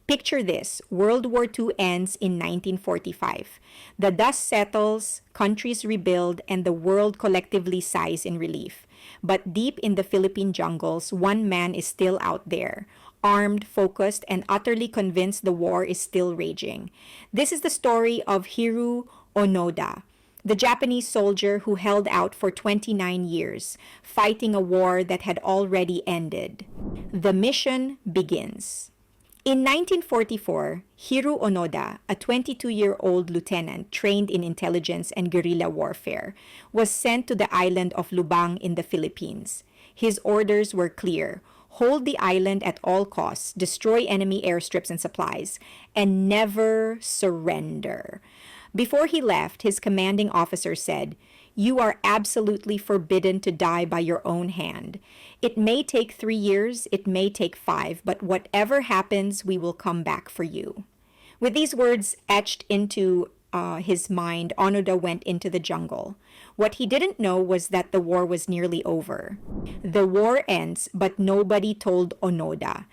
Picture this: World War II ends in 1945. The dust settles, countries rebuild, and the world collectively sighs in relief. But deep in the Philippine jungles, one man is still out there, armed, focused, and utterly convinced the war is still raging. This is the story of Hiroo Onoda, the Japanese soldier who held out for 29 years, fighting a war that had already ended. The mission begins. In 1944, Hiroo Onoda, a 22-year-old lieutenant trained in intelligence and guerrilla warfare, was sent to the island of Lubang in the Philippines. His orders were clear: hold the island at all costs, destroy enemy airstrips and supplies, and never surrender. Before he left, his commanding officer said, "You are absolutely forbidden to die by your own hand. It may take 3 years, it may take 5, but whatever happens, we will come back for you." With these words etched into his mind, Onoda went into the jungle. What he didn't know was that the war was nearly over. The war ends, but nobody told Onoda.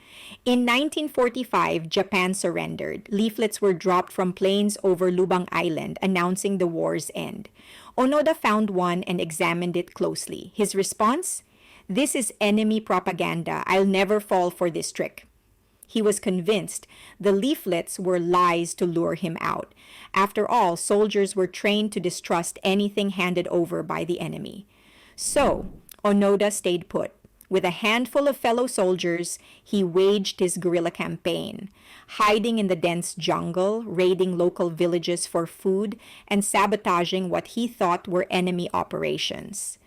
In 1945, Japan surrendered. Leaflets were dropped from planes over Lubang Island announcing the war's end. Onoda found one and examined it closely. His response? "This is enemy propaganda. I'll never fall for this trick." He was convinced the leaflets were lies to lure him out. After all, soldiers were trained to distrust anything handed over by the enemy. So, Onoda stayed put. With a handful of fellow soldiers, he waged his guerrilla campaign, hiding in the dense jungle, raiding local villages for food, and sabotaging what he thought were enemy operations.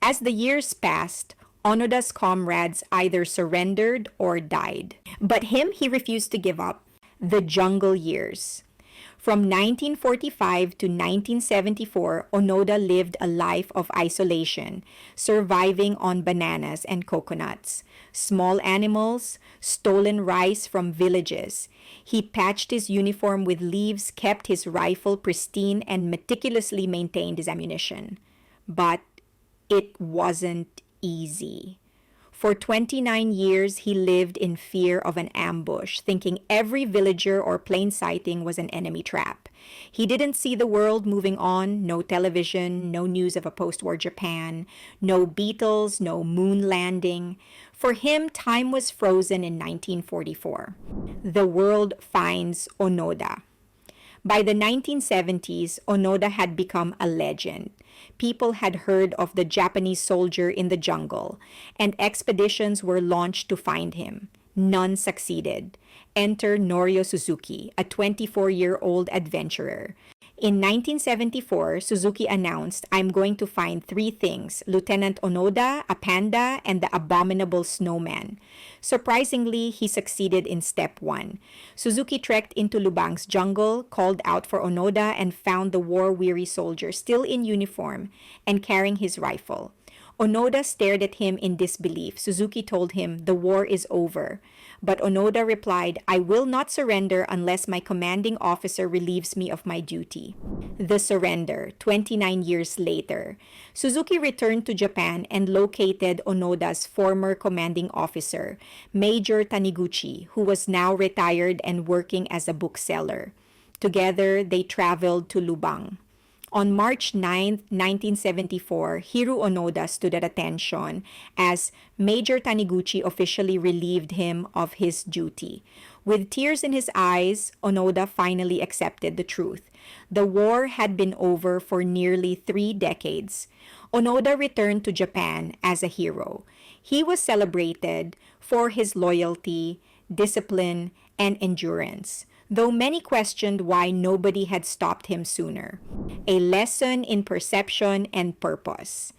As the years passed, Onoda's comrades either surrendered or died. But him, he refused to give up. The jungle years. From 1945 to 1974, Onoda lived a life of isolation, surviving on bananas and coconuts, small animals, stolen rice from villages. He patched his uniform with leaves, kept his rifle pristine, and meticulously maintained his ammunition. But it wasn't easy. For 29 years, he lived in fear of an ambush, thinking every villager or plane sighting was an enemy trap. He didn't see the world moving on: no television, no news of a post-war Japan, no Beatles, no moon landing. For him, time was frozen in 1944. The world finds Onoda. By the 1970s, Onoda had become a legend. People had heard of the Japanese soldier in the jungle, and expeditions were launched to find him. None succeeded. Enter Norio Suzuki, a 24-year-old adventurer. In 1974, Suzuki announced, "I'm going to find 3 things: Lieutenant Onoda, a panda, and the abominable snowman." Surprisingly, he succeeded in step 1. Suzuki trekked into Lubang's jungle, called out for Onoda, and found the war-weary soldier still in uniform and carrying his rifle. Onoda stared at him in disbelief. Suzuki told him, "The war is over." But Onoda replied, "I will not surrender unless my commanding officer relieves me of my duty." The surrender, 29 years later. Suzuki returned to Japan and located Onoda's former commanding officer, Major Taniguchi, who was now retired and working as a bookseller. Together, they traveled to Lubang. On March 9, 1974, Hiroo Onoda stood at attention as Major Taniguchi officially relieved him of his duty. With tears in his eyes, Onoda finally accepted the truth. The war had been over for nearly 3 decades. Onoda returned to Japan as a hero. He was celebrated for his loyalty, discipline, and endurance, though many questioned why nobody had stopped him sooner. A lesson in perception and purpose.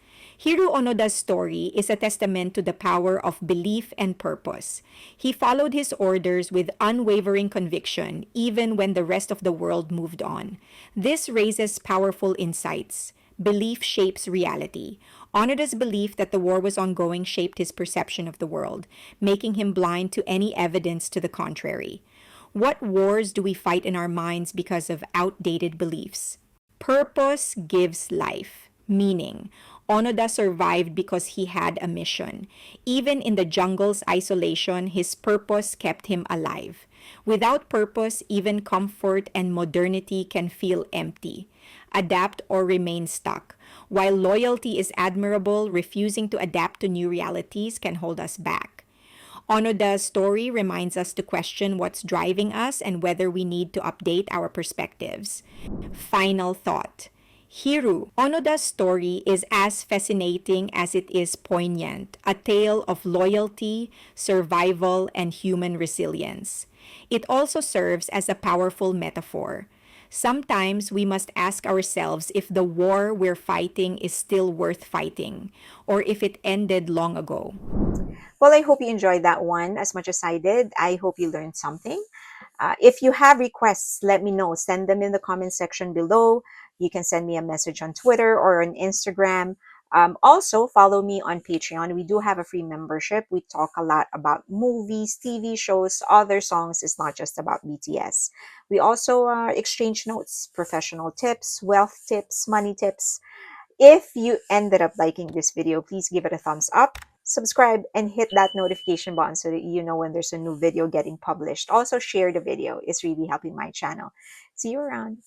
Hiroo Onoda's story is a testament to the power of belief and purpose. He followed his orders with unwavering conviction, even when the rest of the world moved on. This raises powerful insights. Belief shapes reality. Onoda's belief that the war was ongoing shaped his perception of the world, making him blind to any evidence to the contrary. What wars do we fight in our minds because of outdated beliefs? Purpose gives life, meaning. Onoda survived because he had a mission. Even in the jungle's isolation, his purpose kept him alive. Without purpose, even comfort and modernity can feel empty, adapt, or remain stuck. While loyalty is admirable, refusing to adapt to new realities can hold us back. Onoda's story reminds us to question what's driving us and whether we need to update our perspectives. Final thought. Hiroo, Onoda's story is as fascinating as it is poignant, a tale of loyalty, survival, and human resilience. It also serves as a powerful metaphor. Sometimes we must ask ourselves if the war we're fighting is still worth fighting, or if it ended long ago. Well, I hope you enjoyed that one as much as I did. I hope you learned something. If you have requests, let me know. Send them in the comment section below. You can send me a message on Twitter or on Instagram. Also, follow me on Patreon. We do have a free membership. We talk a lot about movies, TV shows, other songs. It's not just about BTS. We also exchange notes, professional tips, wealth tips, money tips. If you ended up liking this video, please give it a thumbs up, subscribe, and hit that notification button so that you know when there's a new video getting published. Also, share the video. It's really helping my channel. See you around.